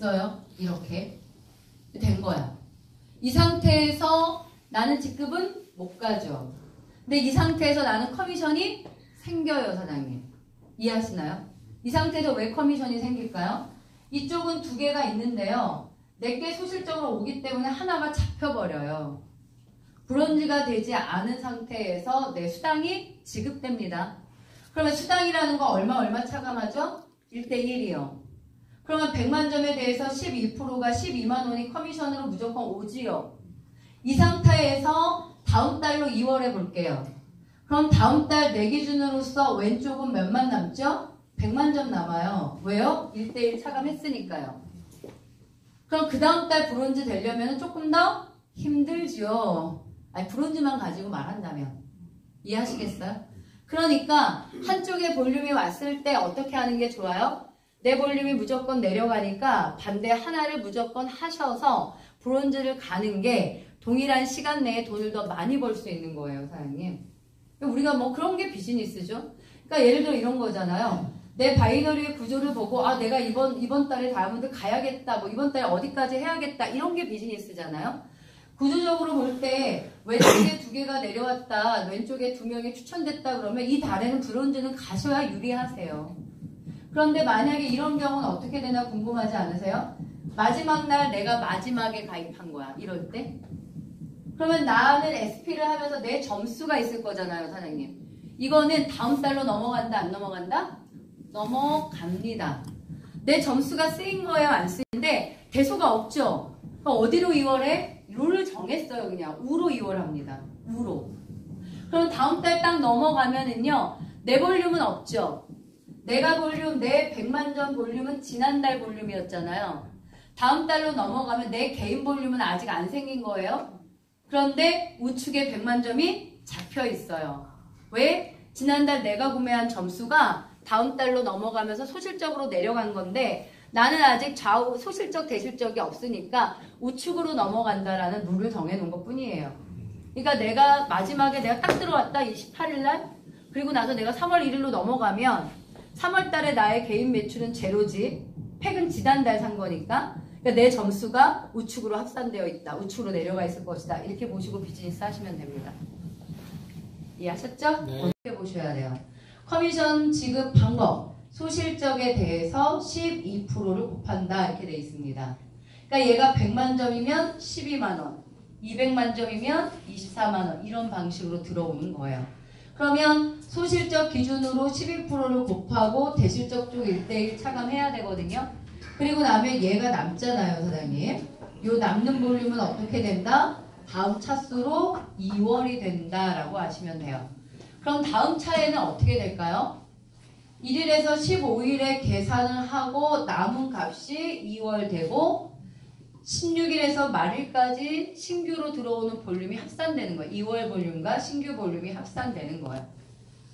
됐어요. 이렇게 된 거야. 이 상태에서 나는 직급은 못 가죠. 근데 이 상태에서 나는 커미션이 생겨요, 사장님. 이해하시나요? 이 상태에서 왜 커미션이 생길까요? 이쪽은 두 개가 있는데요. 내게 소실적으로 오기 때문에 하나가 잡혀버려요. 브론즈가 되지 않은 상태에서 내 수당이 지급됩니다. 그러면 수당이라는 거 얼마 차감하죠? 1대1이요. 그러면 100만 점에 대해서 12%가 12만 원이 커미션으로 무조건 오지요. 이 상태에서 다음 달로 2월 해볼게요. 그럼 다음 달 내 기준으로서 왼쪽은 몇만 남죠? 100만 점 남아요. 왜요? 1대1 차감했으니까요. 그럼 그 다음 달 브론즈 되려면 조금 더 힘들죠. 아니, 브론즈만 가지고 말한다면. 이해하시겠어요? 그러니까 한쪽에 볼륨이 왔을 때 어떻게 하는 게 좋아요? 내 볼륨이 무조건 내려가니까 반대 하나를 무조건 하셔서 브론즈를 가는 게 동일한 시간 내에 돈을 더 많이 벌 수 있는 거예요, 사장님. 우리가 뭐 그런 게 비즈니스죠. 그러니까 예를 들어 이런 거잖아요. 내 바이너리의 구조를 보고 내가 이번 달에 다이아몬드 가야겠다. 뭐 이번 달에 어디까지 해야겠다. 이런 게 비즈니스잖아요. 구조적으로 볼 때 왼쪽에 두 개가 내려왔다. 왼쪽에 두 명이 추천됐다. 그러면 이 달에는 브론즈는 가셔야 유리하세요. 그런데 만약에 이런 경우는 어떻게 되나 궁금하지 않으세요? 마지막 날 내가 마지막에 가입한 거야. 이럴 때. 그러면 나는 SP를 하면서 내 점수가 있을 거잖아요, 사장님. 이거는 다음 달로 넘어간다, 안 넘어간다? 넘어갑니다. 내 점수가 쓰인 거예요, 안 쓰인데 대소가 없죠? 그럼 어디로 2월에? 룰을 정했어요, 그냥. 우로 2월 합니다. 우로. 그럼 다음 달 딱 넘어가면은요, 내 볼륨은 없죠? 내가 볼륨, 내 100만 점 볼륨은 지난달 볼륨이었잖아요. 다음 달로 넘어가면 내 개인 볼륨은 아직 안 생긴 거예요. 그런데 우측에 100만 점이 잡혀 있어요. 왜? 지난달 내가 구매한 점수가 다음 달로 넘어가면서 소실적으로 내려간 건데 나는 아직 좌우 소실적 대실적이 없으니까 우측으로 넘어간다라는 룰을 정해놓은 것 뿐이에요. 그러니까 내가 마지막에 내가 딱 들어왔다 28일 날 그리고 나서 내가 3월 1일로 넘어가면 3월 달에 나의 개인 매출은 제로지 팩은 지난달 산 거니까 그러니까 내 점수가 우측으로 합산되어 있다. 우측으로 내려가 있을 것이다. 이렇게 보시고 비즈니스 하시면 됩니다. 이해하셨죠? 네. 어떻게 보셔야 돼요? 커미션 지급 방법 소실적에 대해서 12%를 곱한다 이렇게 돼 있습니다. 그러니까 얘가 100만 점이면 12만원 200만 점이면 24만원 이런 방식으로 들어오는 거예요. 그러면 소실적 기준으로 12%를 곱하고 대실적 쪽 1대1 차감해야 되거든요. 그리고 나면 얘가 남잖아요, 사장님. 요 남는 볼륨은 어떻게 된다? 다음 차수로 2월이 된다라고 아시면 돼요. 그럼 다음 차에는 어떻게 될까요? 1일에서 15일에 계산을 하고 남은 값이 2월 되고 16일에서 말일까지 신규로 들어오는 볼륨이 합산되는 거예요. 2월 볼륨과 신규 볼륨이 합산되는 거예요.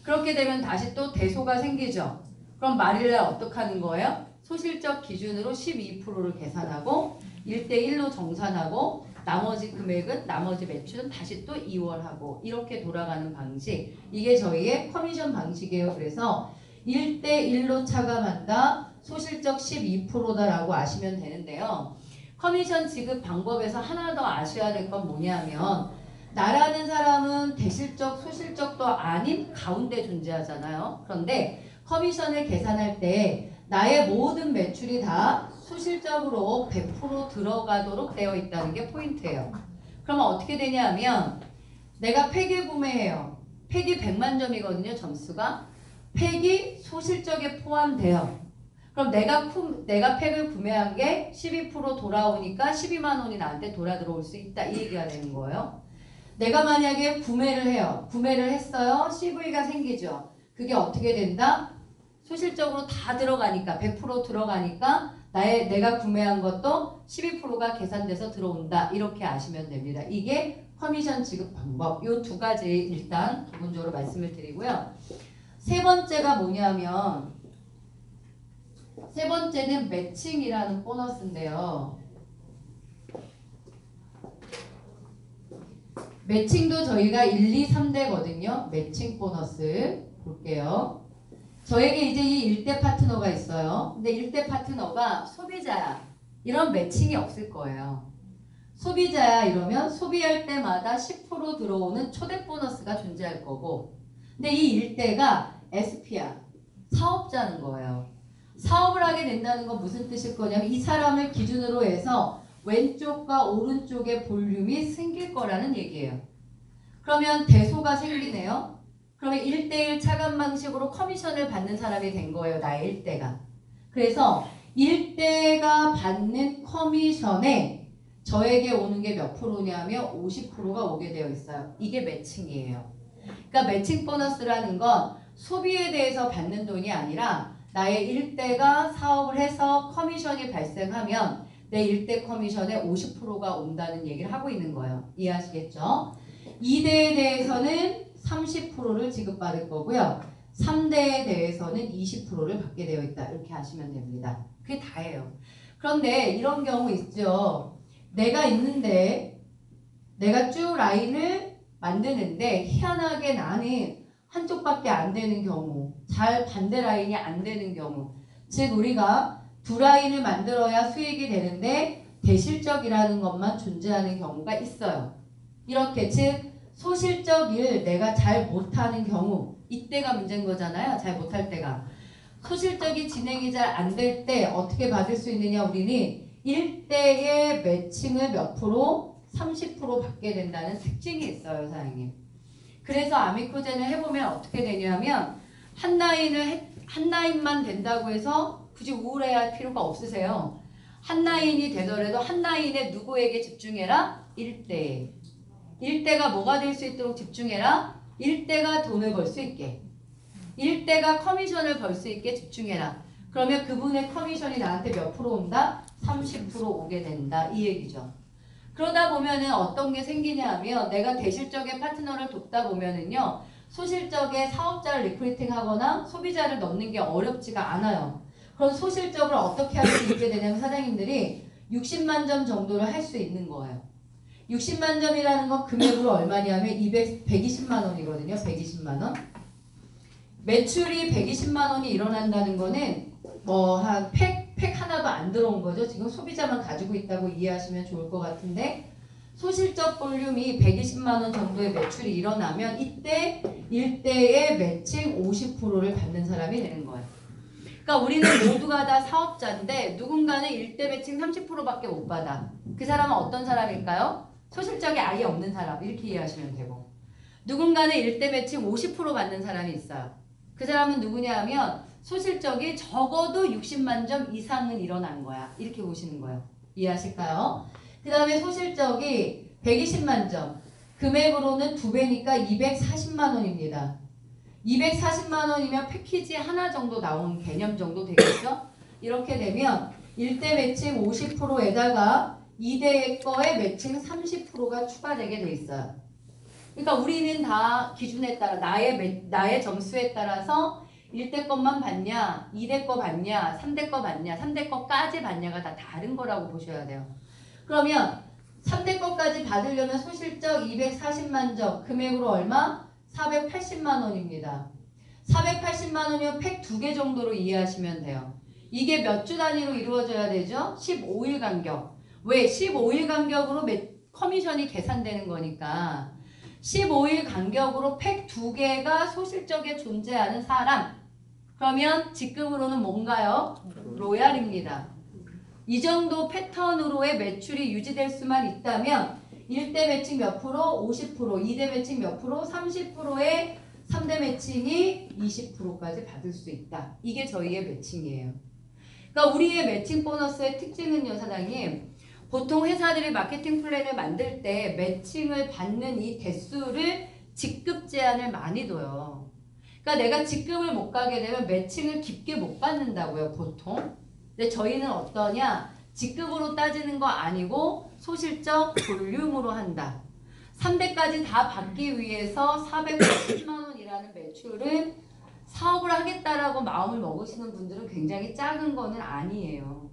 그렇게 되면 다시 또 대소가 생기죠. 그럼 말일날 어떻게 하는 거예요? 소실적 기준으로 12%를 계산하고 1대1로 정산하고 나머지 금액은 나머지 매출은 다시 또 2월 하고 이렇게 돌아가는 방식 이게 저희의 커미션 방식이에요. 그래서 1대1로 차감한다. 소실적 12%다라고 아시면 되는데요. 커미션 지급 방법에서 하나 더 아셔야 될 건 뭐냐면 나라는 사람은 대실적 소실적도 아닌 가운데 존재하잖아요. 그런데 커미션을 계산할 때 나의 모든 매출이 다 소실적으로 100% 들어가도록 되어 있다는 게 포인트예요. 그러면 어떻게 되냐 하면 내가 팩을 구매해요. 팩이 100만 점이거든요. 점수가. 팩이 소실적에 포함돼요. 그럼 내가 팩을 구매한 게 12% 돌아오니까 12만 원이 나한테 돌아 들어올 수 있다. 이 얘기가 되는 거예요. 내가 만약에 구매를 해요. 구매를 했어요. CV가 생기죠. 그게 어떻게 된다? 소실적으로 다 들어가니까 100% 들어가니까 내가 구매한 것도 12%가 계산돼서 들어온다. 이렇게 아시면 됩니다. 이게 커미션 지급 방법. 이 두 가지 일단 기본적으로 말씀을 드리고요. 세 번째가 뭐냐면 세 번째는 매칭이라는 보너스인데요. 매칭도 저희가 1, 2, 3대거든요. 매칭 보너스 볼게요. 저에게 이제 이 1대 파트너가 있어요. 근데 1대 파트너가 소비자야. 이런 매칭이 없을 거예요. 소비자야 이러면 소비할 때마다 10% 들어오는 초대 보너스가 존재할 거고, 근데 이 일대가 SP야, 사업자는 거예요. 사업을 하게 된다는 건 무슨 뜻일 거냐면 이 사람을 기준으로 해서 왼쪽과 오른쪽에 볼륨이 생길 거라는 얘기예요. 그러면 대소가 생기네요. 그러면 1대1 차감 방식으로 커미션을 받는 사람이 된 거예요. 나의 일대가. 그래서 일대가 받는 커미션에 저에게 오는 게 몇 프로냐면 50%가 오게 되어 있어요. 이게 매칭이에요. 그러니까 매칭 보너스라는 건 소비에 대해서 받는 돈이 아니라 나의 일대가 사업을 해서 커미션이 발생하면 내 일대 커미션에 50%가 온다는 얘기를 하고 있는 거예요. 이해하시겠죠? 2대에 대해서는 30%를 지급받을 거고요. 3대에 대해서는 20%를 받게 되어 있다. 이렇게 하시면 됩니다. 그게 다예요. 그런데 이런 경우 있죠. 내가 있는데 내가 쭉 라인을 만드는데 희한하게 나는 한쪽밖에 안 되는 경우, 잘 반대 라인이 안 되는 경우, 즉 우리가 두 라인을 만들어야 수익이 되는데 대실적이라는 것만 존재하는 경우가 있어요. 이렇게 즉 소실적 일 내가 잘 못하는 경우, 이때가 문제인 거잖아요. 잘 못할 때가. 소실적이 진행이 잘 안 될 때 어떻게 받을 수 있느냐, 우리는 1대의 매칭을 몇 프로? 30% 받게 된다는 특징이 있어요, 사장님. 그래서 아미코젠을 해보면 어떻게 되냐면 한 라인만 된다고 해서 굳이 우울해할 필요가 없으세요. 한 라인이 되더라도 한 라인에 누구에게 집중해라? 1대에. 1대가 뭐가 될 수 있도록 집중해라? 1대가 돈을 벌 수 있게. 1대가 커미션을 벌 수 있게 집중해라. 그러면 그분의 커미션이 나한테 몇 프로 온다? 30% 오게 된다. 이 얘기죠. 그러다 보면은 어떤 게 생기냐 하면 내가 대실적의 파트너를 돕다 보면은요. 소실적의 사업자를 리크루팅 하거나 소비자를 넣는 게 어렵지가 않아요. 그럼 소실적을 어떻게 할 수 있게 되냐면 사장님들이 60만 점 정도를 할 수 있는 거예요. 60만 점이라는 건 금액으로 얼마냐면 120만 원이거든요. 120만 원. 매출이 120만 원이 일어난다는 거는 뭐 한 팩 하나도 안 들어온 거죠. 지금 소비자만 가지고 있다고 이해하시면 좋을 것 같은데 소실적 볼륨이 120만 원 정도의 매출이 일어나면 이때 1대의 매칭 50%를 받는 사람이 되는 거예요. 그러니까 우리는 모두가 다 사업자인데 누군가는 1대 매칭 30%밖에 못 받아. 그 사람은 어떤 사람일까요? 소실적이 아예 없는 사람. 이렇게 이해하시면 되고. 누군가는 1대 매칭 50% 받는 사람이 있어요. 그 사람은 누구냐 하면 소실적이 적어도 60만 점 이상은 일어난 거야. 이렇게 보시는 거예요. 이해하실까요? 그 다음에 소실적이 120만 점. 금액으로는 2배니까 240만 원입니다. 240만 원이면 패키지 하나 정도 나오는 개념 정도 되겠죠? 이렇게 되면 1대 매칭 50%에다가 2대 거에 매칭 30%가 추가되게 돼 있어요. 그러니까 우리는 다 기준에 따라 나의 점수에 따라서 1대 것만 받냐, 2대 거 받냐, 3대 거 받냐, 3대 거까지 받냐가 다 다른 거라고 보셔야 돼요. 그러면 3대 거까지 받으려면 소실적 240만 점, 금액으로 얼마? 480만 원입니다. 480만 원이면 팩 2개 정도로 이해하시면 돼요. 이게 몇 주 단위로 이루어져야 되죠? 15일 간격. 왜? 15일 간격으로 커미션이 계산되는 거니까 15일 간격으로 팩 2개가 소실적에 존재하는 사람. 그러면 직급으로는 뭔가요? 로얄입니다. 이 정도 패턴으로의 매출이 유지될 수만 있다면 1대 매칭 몇 프로? 50%, 2대 매칭 몇 프로? 30%의 3대 매칭이 20%까지 받을 수 있다. 이게 저희의 매칭이에요. 그러니까 우리의 매칭 보너스의 특징은요, 사장님. 보통 회사들이 마케팅 플랜을 만들 때 매칭을 받는 이 대수를 직급 제한을 많이 둬요. 그러니까 내가 직급을 못 가게 되면 매칭을 깊게 못 받는다고요, 보통. 근데 저희는 어떠냐? 직급으로 따지는 거 아니고 소실적 볼륨으로 한다. 3대까지 다 받기 위해서 480만 원이라는 매출은 사업을 하겠다라고 마음을 먹으시는 분들은 굉장히 작은 거는 아니에요.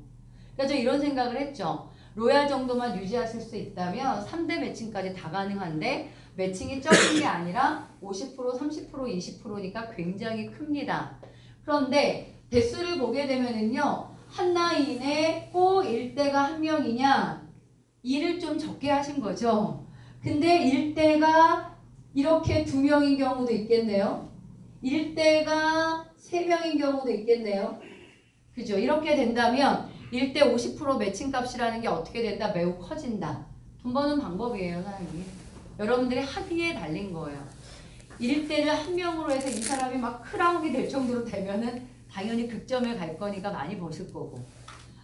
그러니까 저 이런 생각을 했죠. 로얄 정도만 유지하실 수 있다면 3대 매칭까지 다 가능한데 매칭이 적은 게 아니라 50%, 30%, 20%니까 굉장히 큽니다. 그런데 대수를 보게 되면은요. 한 라인에 꼭 일대가 한 명이냐? 일을 좀 적게 하신 거죠. 근데 일대가 이렇게 2명인 경우도 있겠네요. 일대가 3명인 경우도 있겠네요. 그죠? 이렇게 된다면 1대 50% 매칭값이라는 게 어떻게 된다? 매우 커진다. 돈 버는 방법이에요, 사장님. 여러분들이 하기에 달린 거예요. 1대를 한 명으로 해서 이 사람이 막 크라운이 될 정도로 되면은 당연히 극점을 갈 거니까 많이 버실 거고,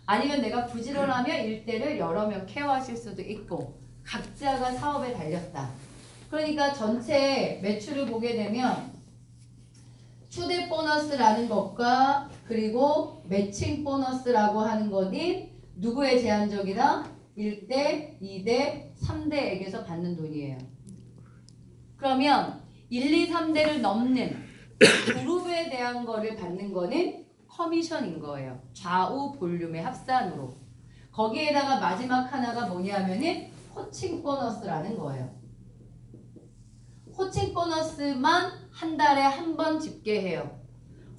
아니면 내가 부지런하면 1대를 여러 명 케어하실 수도 있고, 각자가 사업에 달렸다. 그러니까 전체 매출을 보게 되면 추대 보너스라는 것과 그리고 매칭 보너스라고 하는 것이 누구의 제한적이다? 1대, 2대, 3대에게서 받는 돈이에요. 그러면 1, 2, 3대를 넘는 그룹에 대한 거를 받는 거는 커미션인 거예요. 좌우 볼륨의 합산으로. 거기에다가 마지막 하나가 뭐냐면은 호칭 보너스라는 거예요. 호칭 보너스만 한 달에 한 번 집계해요.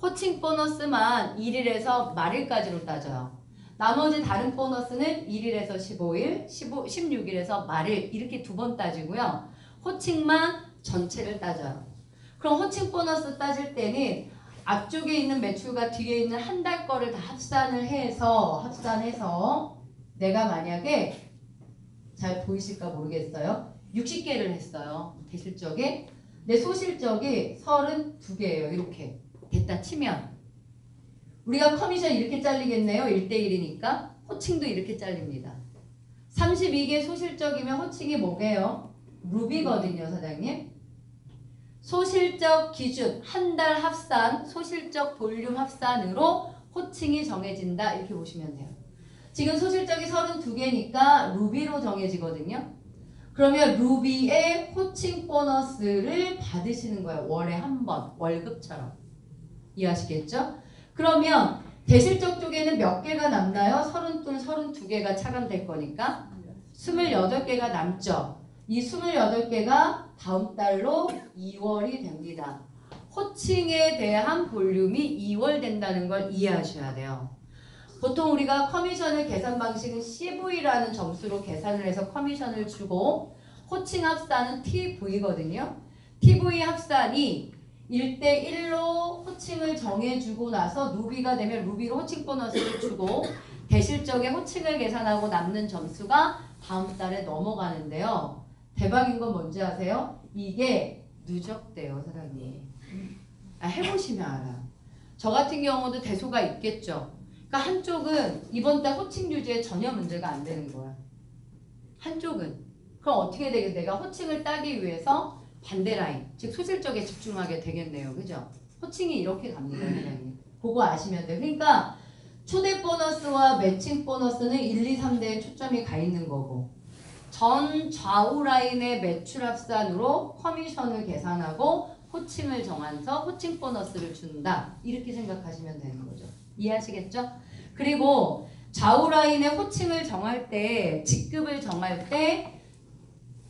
호칭 보너스만 1일에서 말일까지로 따져요. 나머지 다른 보너스는 1일에서 15일, 16일에서 말일 이렇게 2번 따지고요. 호칭만 전체를 따져요. 그럼 호칭 보너스 따질 때는 앞쪽에 있는 매출과 뒤에 있는 한 달 거를 다 합산해서 내가 만약에 잘 보이실까 모르겠어요. 60개를 했어요. 대실적에. 내 소실적이 32개예요. 이렇게 됐다 치면 우리가 커미션 이렇게 잘리겠네요. 1대1이니까 호칭도 이렇게 잘립니다. 32개 소실적이면 호칭이 뭐게요? 루비거든요, 사장님. 소실적 기준 한 달 합산, 소실적 볼륨 합산으로 호칭이 정해진다. 이렇게 보시면 돼요. 지금 소실적이 32개니까 루비로 정해지거든요. 그러면 루비의 호칭 보너스를 받으시는 거예요. 월에 한 번, 월급처럼. 이해하시겠죠? 그러면 대실적 쪽에는 몇 개가 남나요? 32, 32개가 차감될 거니까 28개가 남죠. 이 28개가 다음 달로 2월이 됩니다. 호칭에 대한 볼륨이 2월 된다는 걸 이해하셔야 돼요. 보통 우리가 커미션을 계산 방식은 CV라는 점수로 계산을 해서 커미션을 주고, 호칭 합산은 TV거든요. TV 합산이 1대1로 호칭을 정해주고 나서 루비가 되면 루비로 호칭 보너스를 주고, 대실적에 호칭을 계산하고 남는 점수가 다음 달에 넘어가는데요. 대박인 건 뭔지 아세요? 이게 누적돼요, 사장님. 해보시면 알아요. 저 같은 경우도 대소가 있겠죠. 그러니까 한쪽은 이번 달 호칭 유지에 전혀 문제가 안 되는 거야. 한쪽은. 그럼 어떻게 되겠어요? 내가 호칭을 따기 위해서 반대 라인, 즉 소실적에 집중하게 되겠네요. 그죠? 호칭이 이렇게 갑니다. 그거 아시면 돼요. 그러니까 초대 보너스와 매칭 보너스는 1, 2, 3대에 초점이 가 있는 거고, 전 좌우 라인의 매출 합산으로 커미션을 계산하고 호칭을 정해서 호칭 보너스를 준다. 이렇게 생각하시면 되는 거죠. 이해하시겠죠? 그리고 좌우 라인의 호칭을 정할 때, 직급을 정할 때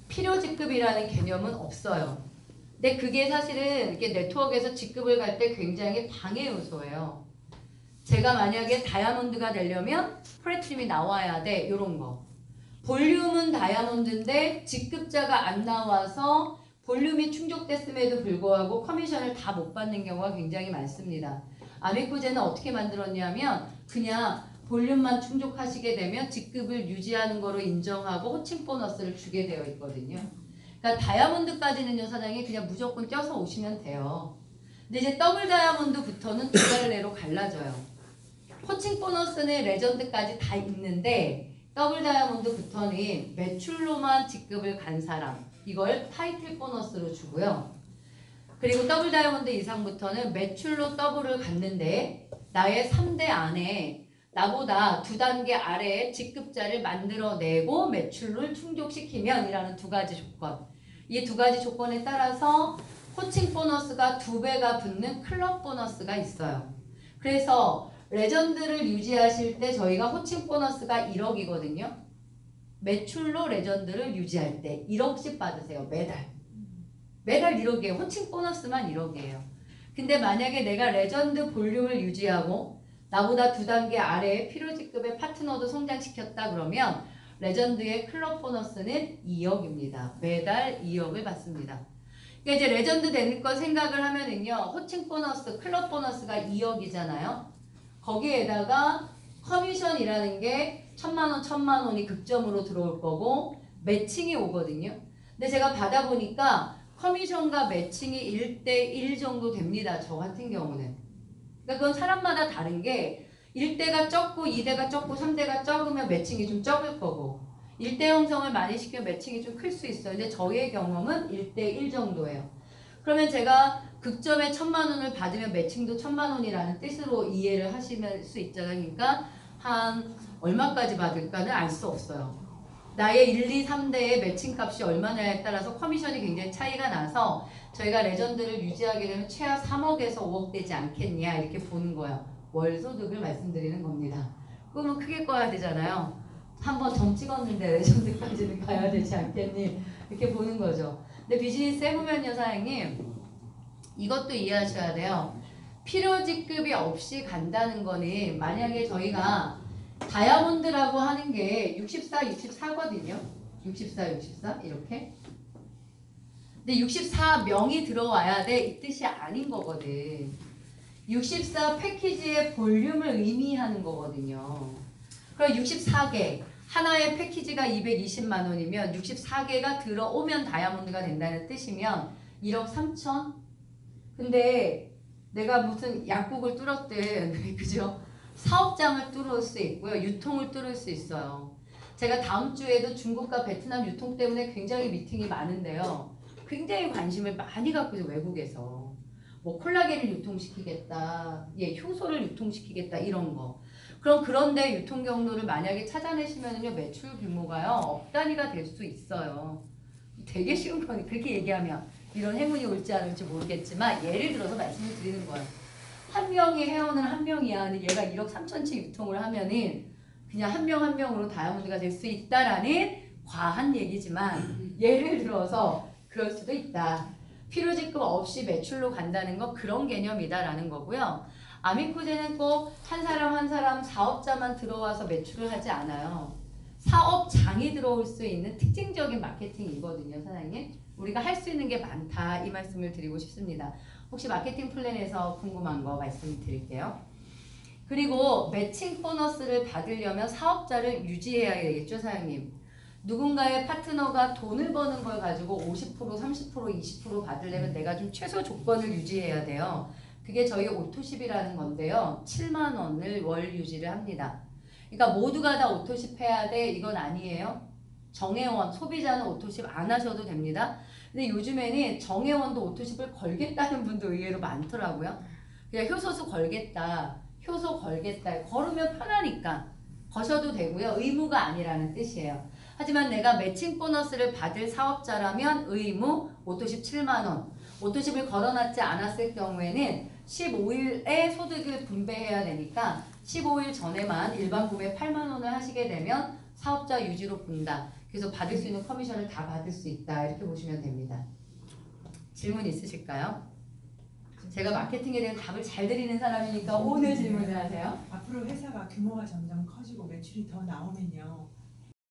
필요 직급이라는 개념은 없어요. 근데 그게 사실은 이렇게 네트워크에서 직급을 갈 때 굉장히 방해 요소예요. 제가 만약에 다이아몬드가 되려면 플래티넘이 나와야 돼. 이런 거. 볼륨은 다이아몬드인데 직급자가 안 나와서 볼륨이 충족됐음에도 불구하고 커미션을 다 못 받는 경우가 굉장히 많습니다. 아메코제는 어떻게 만들었냐면 그냥 볼륨만 충족하시게 되면 직급을 유지하는 거로 인정하고 호칭 보너스를 주게 되어 있거든요. 그러니까 다이아몬드까지는요, 사장님 그냥 무조건 껴서 오시면 돼요. 근데 이제 더블 다이아몬드부터는 2달 내로 갈라져요. 호칭 보너스는 레전드까지 다 있는데 더블 다이아몬드부터는 매출로만 직급을 간 사람, 이걸 타이틀 보너스로 주고요. 그리고 더블 다이아몬드 이상부터는 매출로 더블을 갔는데 나의 3대 안에 나보다 2단계 아래의 직급자를 만들어내고 매출을 충족시키면 이라는 2가지 조건. 이 2가지 조건에 따라서 호칭 보너스가 2배가 붙는 클럽 보너스가 있어요. 그래서 레전드를 유지하실 때 저희가 호칭 보너스가 1억이거든요. 매출로 레전드를 유지할 때 1억씩 받으세요. 매달 1억이에요. 호칭 보너스만 1억이에요. 근데 만약에 내가 레전드 볼륨을 유지하고 나보다 2단계 아래의 필요직급의 파트너도 성장시켰다 그러면 레전드의 클럽 보너스는 2억입니다. 매달 2억을 받습니다. 그러니까 이제 레전드 되는 거 생각을 하면은요. 호칭 보너스, 클럽 보너스가 2억이잖아요. 거기에다가 커미션이라는 게 1,000만 원, 1,000만 원이 극점으로 들어올 거고 매칭이 오거든요. 근데 제가 받아보니까 커미션과 매칭이 1대1 정도 됩니다. 저 같은 경우는. 그러니까 그건 사람마다 다른 게 1대가 적고 2대가 적고 3대가 적으면 매칭이 좀 적을 거고 1대 형성을 많이 시키면 매칭이 좀 클 수 있어요. 근데 저의 경험은 1대1 정도예요. 그러면 제가 극점에 1,000만 원을 받으면 매칭도 1,000만 원이라는 뜻으로 이해를 하시면 수 있잖아요. 그러니까 한 얼마까지 받을까는 알 수 없어요. 나의 1, 2, 3대의 매칭 값이 얼마냐에 따라서 커미션이 굉장히 차이가 나서 저희가 레전드를 유지하게 되면 최하 3억에서 5억 되지 않겠냐 이렇게 보는 거예요. 월 소득을 말씀드리는 겁니다. 꿈은 크게 꿔야 되잖아요. 한번 점 찍었는데 레전드까지는 가야 되지 않겠니? 이렇게 보는 거죠. 근데 비즈니스 해보면요, 사장님 이것도 이해하셔야 돼요. 필요직급이 없이 간다는 거는 만약에 저희가 다이아몬드라고 하는 게 64, 64거든요. 64, 64 이렇게. 근데 64명이 들어와야 돼 이 뜻이 아닌 거거든. 64 패키지의 볼륨을 의미하는 거거든요. 그럼 64개 하나의 패키지가 220만 원이면 64개가 들어오면 다이아몬드가 된다는 뜻이면 1억 3천? 근데 내가 무슨 약국을 뚫었든 그죠? 사업장을 뚫을 수 있고요. 유통을 뚫을 수 있어요. 제가 다음 주에도 중국과 베트남 유통 때문에 굉장히 미팅이 많은데요. 굉장히 관심을 많이 갖고 있어요. 외국에서. 뭐 콜라겐을 유통시키겠다. 예, 효소를 유통시키겠다. 이런 거. 그럼 그런데 유통 경로를 만약에 찾아내시면요. 매출 규모가요. 억 단위가 될 수 있어요. 되게 쉬운 거니 그렇게 얘기하면 이런 행운이 올지 안 올지 모르겠지만 예를 들어서 말씀을 드리는 거예요. 한 명의 회원은 한 명이야. 근데 얘가 1억 3천치 유통을 하면은 그냥 한 명 한 명으로 다이아몬드가 될 수 있다라는 과한 얘기지만 예를 들어서 그럴 수도 있다. 필요직급 없이 매출로 간다는 거 그런 개념이다라는 거고요. 아미코제는 꼭 한 사람 한 사람 사업자만 들어와서 매출을 하지 않아요. 사업장이 들어올 수 있는 특징적인 마케팅이거든요, 사장님. 우리가 할 수 있는 게 많다 이 말씀을 드리고 싶습니다. 혹시 마케팅 플랜에서 궁금한 거 말씀드릴게요. 그리고 매칭 보너스를 받으려면 사업자를 유지해야 되겠죠, 사장님. 누군가의 파트너가 돈을 버는 걸 가지고 50%, 30%, 20% 받으려면 내가 좀 최소 조건을 유지해야 돼요. 그게 저희 오토십이라는 건데요. 7만 원을 월 유지를 합니다. 그러니까 모두가 다 오토십 해야 돼 이건 아니에요. 정회원, 소비자는 오토십 안 하셔도 됩니다. 근데 요즘에는 정회원도 오토십을 걸겠다는 분도 의외로 많더라고요. 그냥 효소수 걸겠다. 효소 걸겠다. 걸으면 편하니까 거셔도 되고요. 의무가 아니라는 뜻이에요. 하지만 내가 매칭 보너스를 받을 사업자라면 의무 오토십 7만 원. 오토십을 걸어놨지 않았을 경우에는 15일에 소득을 분배해야 되니까 15일 전에만 일반 구매 8만 원을 하시게 되면 사업자 유지로 본다. 그래서 받을 수 있는 커미션을 다 받을 수 있다. 이렇게 보시면 됩니다. 질문 있으실까요? 제가 마케팅에 대한 답을 잘 드리는 사람이니까 오늘 질문을 하세요. 앞으로 회사가 규모가 점점 커지고 매출이 더 나오면요.